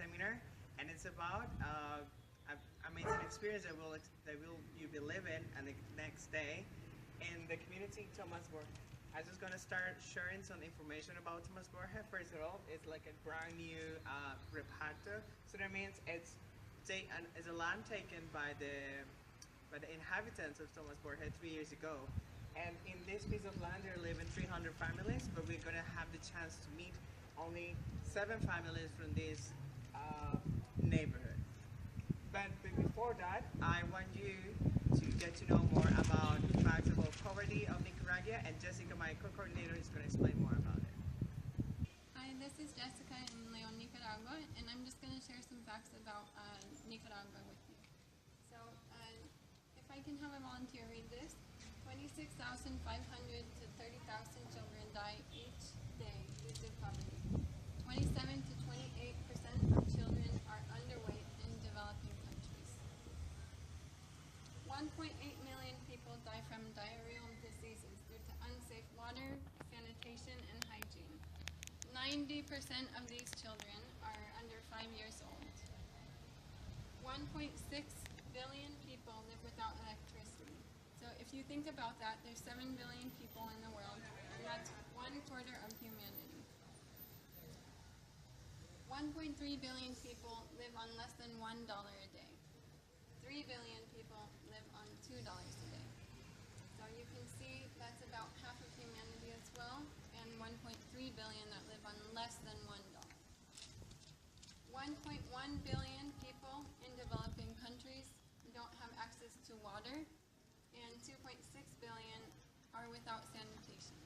seminar, and it's about an amazing experience that you be living and the next day in the community Tomas Borja. I'm just gonna start sharing some information about Tomas Borja. First of all, it's like a brand new reparto, so that means it's a land taken by the inhabitants of Tomas Borja 3 years ago. And in this piece of land, there live in 300 families, but we're gonna have the chance to meet only 7 families from this neighborhood. But before that, I want you to get to know more about facts about poverty of Nicaragua, and Jessica, my co-coordinator, is going to explain more about it. Hi, this is Jessica in Leon, Nicaragua, and I'm just going to share some facts about Nicaragua with you. So, if I can have a volunteer read this, 26,500 to 30,000 children die each day due to poverty. 27 to 28% of children are underweight in developing countries. 1.8 million people die from diarrheal diseases due to unsafe water, sanitation, and hygiene. 90% of these children are under 5 years old. 1.6 billion people live without electricity. So if you think about that, there's 7 billion people in the world, and that's 1/4 of humanity. 1.3 billion people live on less than $1 a day. 3 billion people live on $2 a day. So you can see that's about half of humanity as well, and 1.3 billion that live on less than $1. 1.1 billion people in developing countries don't have access to water, and 2.6 billion are without sanitation.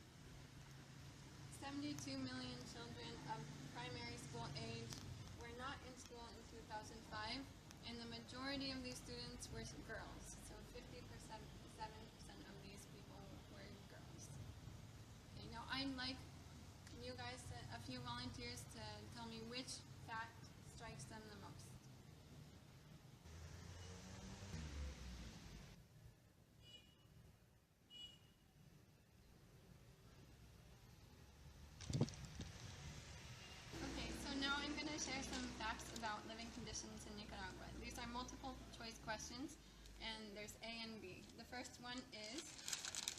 72 million children of primary school age were not in school in 2005, and the majority of these students were girls. So 7% of these people were girls. Okay, now I'd like you guys, a few volunteers, to tell me which fact strikes them the most. Now I'm going to share some facts about living conditions in Nicaragua. These are multiple choice questions, and there's A and B. The first one is,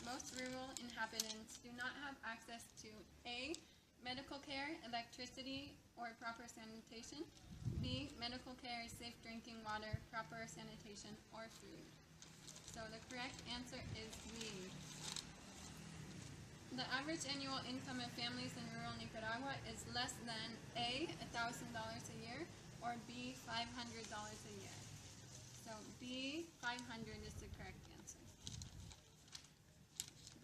most rural inhabitants do not have access to A, medical care, electricity, or proper sanitation, B, medical care, safe drinking water, proper sanitation, or food. So the correct answer is B. The average annual income of families in rural Nicaragua is less than A, $1,000 a year, or B, $500 a year. So B, 500 is the correct answer.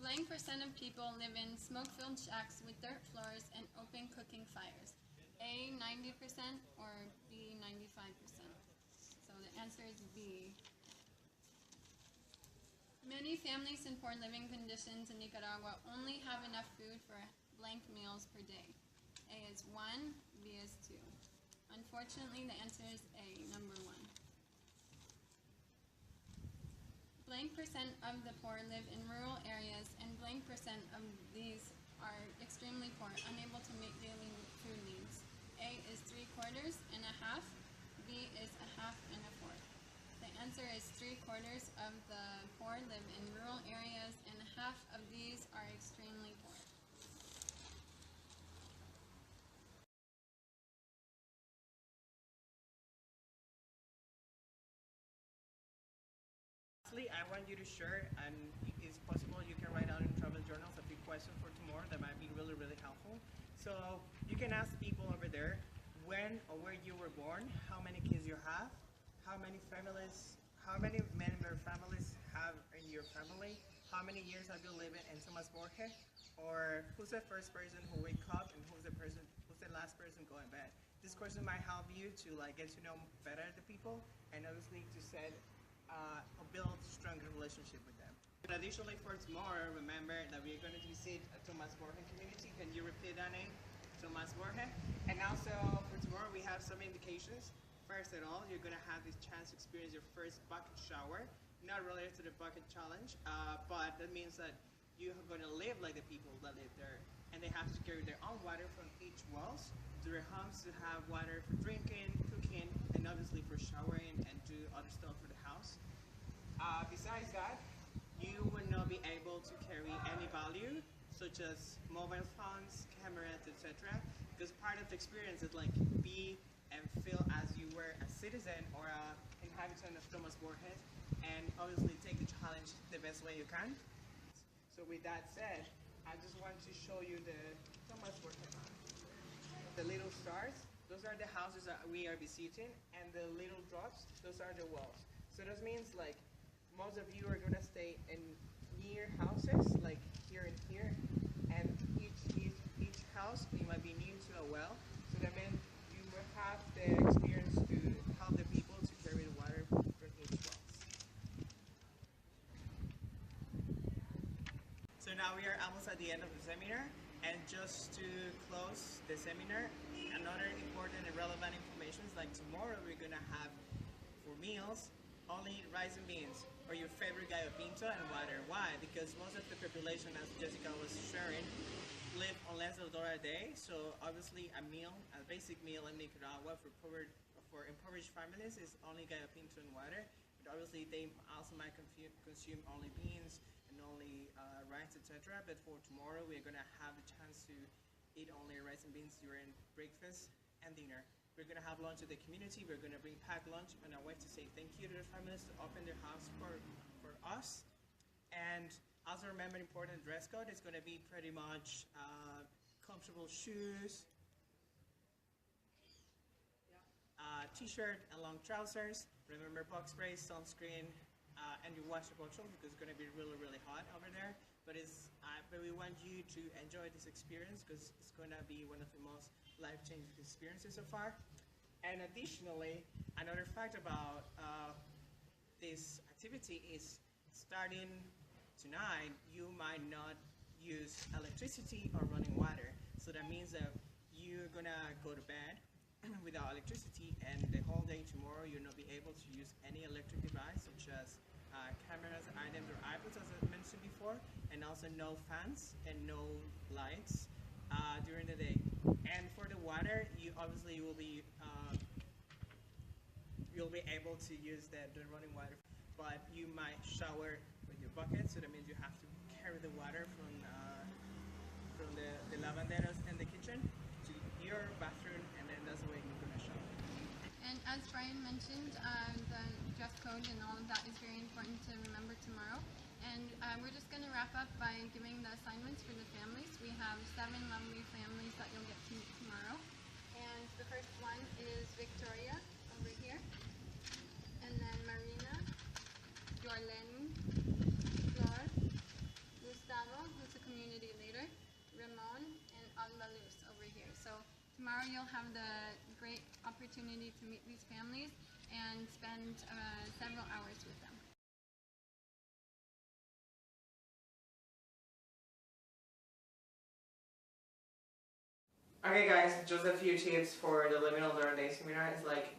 Blank percent of people live in smoke-filled shacks with dirt floors and open cooking fires. A, 90%, or B, 95%. So the answer is B. Many families in poor living conditions in Nicaragua only have enough food for blank meals per day. A is 1, B is 2. Unfortunately, the answer is A, number 1. Blank percent of the poor live in rural areas, and blank percent of these are extremely poor, unable to meet daily food needs. A is 3/4 and a half, B is a half and a fourth. The answer is 3/4 of the poor live in rural areas, and half of these are extremely poor. Lastly, I want you to share, and it's possible you can write out in travel journals a few questions for tomorrow that might be really, really helpful. So you can ask people over there when or where you were born, how many kids you have, how many member families have in your family, how many years have you lived in Tomas Borja, or who's the first person who wake up and who's the last person going to bed. This question might help you to get to know better the people, and obviously to build stronger relationship with them. Additionally, for tomorrow, remember that we're going to visit a Tomas Borja community. Can you repeat that name? Tomas Borja. And also for tomorrow, we have some indications. First of all, you're going to have this chance to experience your first bucket shower, not related to the bucket challenge, but that means that you're going to live like the people that live there, and they have to carry their own water from each wells to their homes to have water for drinking, cooking, and obviously for showering and do other stuff for the house. Besides that, you will not be able to carry any value, such as mobile phones, cameras, etc. Because part of the experience is like be and feel as you were a citizen or an inhabitant of Thomas Borges, and obviously take the challenge the best way you can. So with that said, I just want to show you the Thomas Borges. The little stars, those are the houses that we are visiting, and the little drops, those are the walls. So that means like most of you are gonna stay in near houses, like here and here, and each house it might be near to a well. So that means you will have the experience to help the people to carry the water from each wells. So now we are almost at the end of the seminar, and just to close the seminar, another important and relevant information is like tomorrow we're gonna have for meals only rice and beans, or your favorite gallo pinto and water. Why? Because most of the population, as Jessica was sharing, live on less than $1 a day. So obviously a basic meal in Nicaragua for impoverished families is only gallo pinto and water. But obviously they also might consume only beans and only rice, etc. But for tomorrow we're gonna have the chance to eat only rice and beans during breakfast and dinner. We're going to have lunch at the community. We're going to bring packed lunch on our way to say thank you to the families to open their house for us. And also remember important dress code. It's going to be pretty much comfortable shoes, t-shirt and long trousers. Remember box sprays, sunscreen, and your washable clothes because it's going to be really, really hot over there. But we want you to enjoy this experience because it's going to be one of the most life-changing experiences so far. And additionally, another fact about this activity is starting tonight, you might not use electricity or running water. So that means that you're gonna go to bed without electricity, and the whole day tomorrow you'll not be able to use any electric device such as cameras, items, or iPods, as I mentioned before, and also no fans and no lights during the day. And for the water, you will be you'll be able to use the running water, but you might shower with your bucket. So that means you have to carry the water from the lavanderos in the kitchen to your bathroom, and then that's the way you're gonna shower. And as Brian mentioned, the dress code and all of that is very important to remember tomorrow. And we're just going to wrap up by giving the assignments for the families. We have 7 lovely families that you'll get to meet tomorrow. And the first one is Victoria over here. And then Marina, Jorleni, Flor, Gustavo, who's a community leader, Ramon, and Alba Luz over here. So tomorrow you'll have the great opportunity to meet these families and spend several hours with them. Okay guys, just a few tips for the Liminal Learn Day seminar. It's like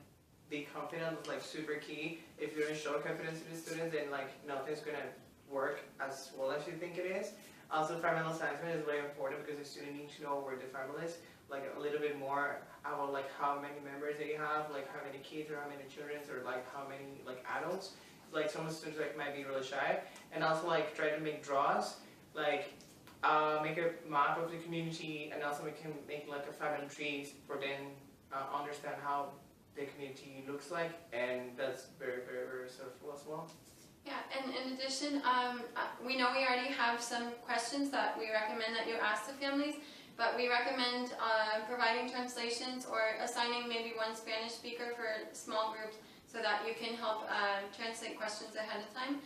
be confident is like super key. If you don't show confidence to the students, then like nothing's gonna work as well as you think it is. Also, environmental assessment is very important because the student needs to know where the family is, like a little bit more about like how many members they have, like how many kids or how many children, or like how many like adults. Like some students like might be really shy, and also like try to make draws, like make a map of the community, and also we can make like a family trees for them understand how the community looks like, and that's very, very, very helpful as well. Yeah, and in addition, we know we already have some questions that we recommend that you ask the families, but we recommend providing translations or assigning maybe one Spanish speaker for small groups so that you can help translate questions ahead of time.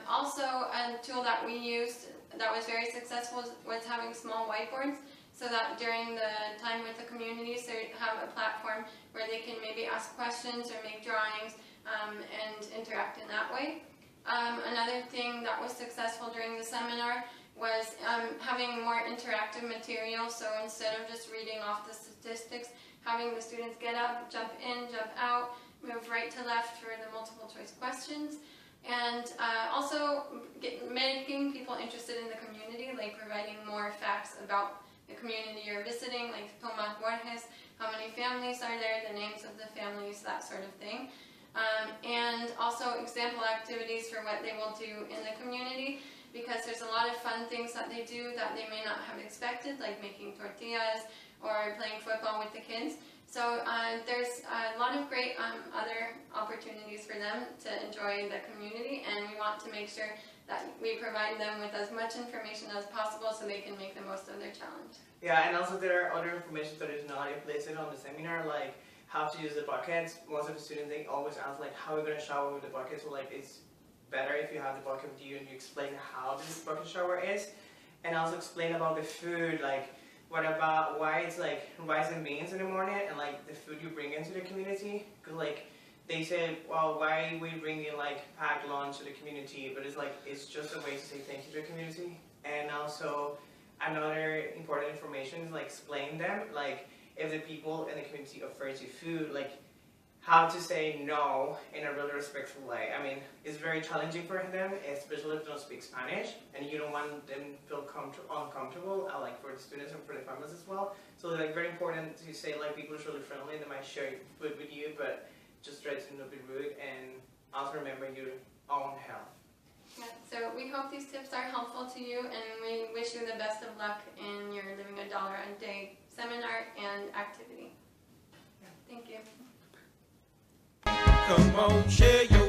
Also, a tool that we used that was very successful was having small whiteboards so that during the time with the communities they have a platform where they can maybe ask questions or make drawings and interact in that way. Another thing that was successful during the seminar was having more interactive material, so instead of just reading off the statistics, having the students get up, jump in, jump out, move right to left for the multiple choice questions. And also making people interested in the community, like providing more facts about the community you're visiting, like Tomás Borges, how many families are there, the names of the families, that sort of thing. And also example activities for what they will do in the community, because there's a lot of fun things that they do that they may not have expected, like making tortillas or playing football with the kids. So there's a lot of great other opportunities for them to enjoy the community, and we want to make sure that we provide them with as much information as possible so they can make the most of their challenge. Yeah, and also there are other information that is not implicit on the seminar, like how to use the buckets. Most of the students, they always ask like, how are we going to shower with the bucket? So like, it's better if you have the bucket with you and you explain how this bucket shower is, and also explain about the food, like what about why it's like rice and beans in the morning, and like the food you bring into the community. Because like they said, well, why we bring in like packed lunch to the community, but it's like it's just a way to say thank you to the community. And also another important information is like explain them, like if the people in the community offer you food, like how to say no in a really respectful way. I mean, it's very challenging for them, especially if they don't speak Spanish, and you don't want them to feel uncomfortable, like for the students and for the families as well. So it's like very important to say like people are really friendly, they might share food with you, but just try to not be rude, and also remember your own health. Yeah, so we hope these tips are helpful to you, and we wish you the best of luck in your Living a Dollar a Day seminar and activity. Thank you. Come on, share your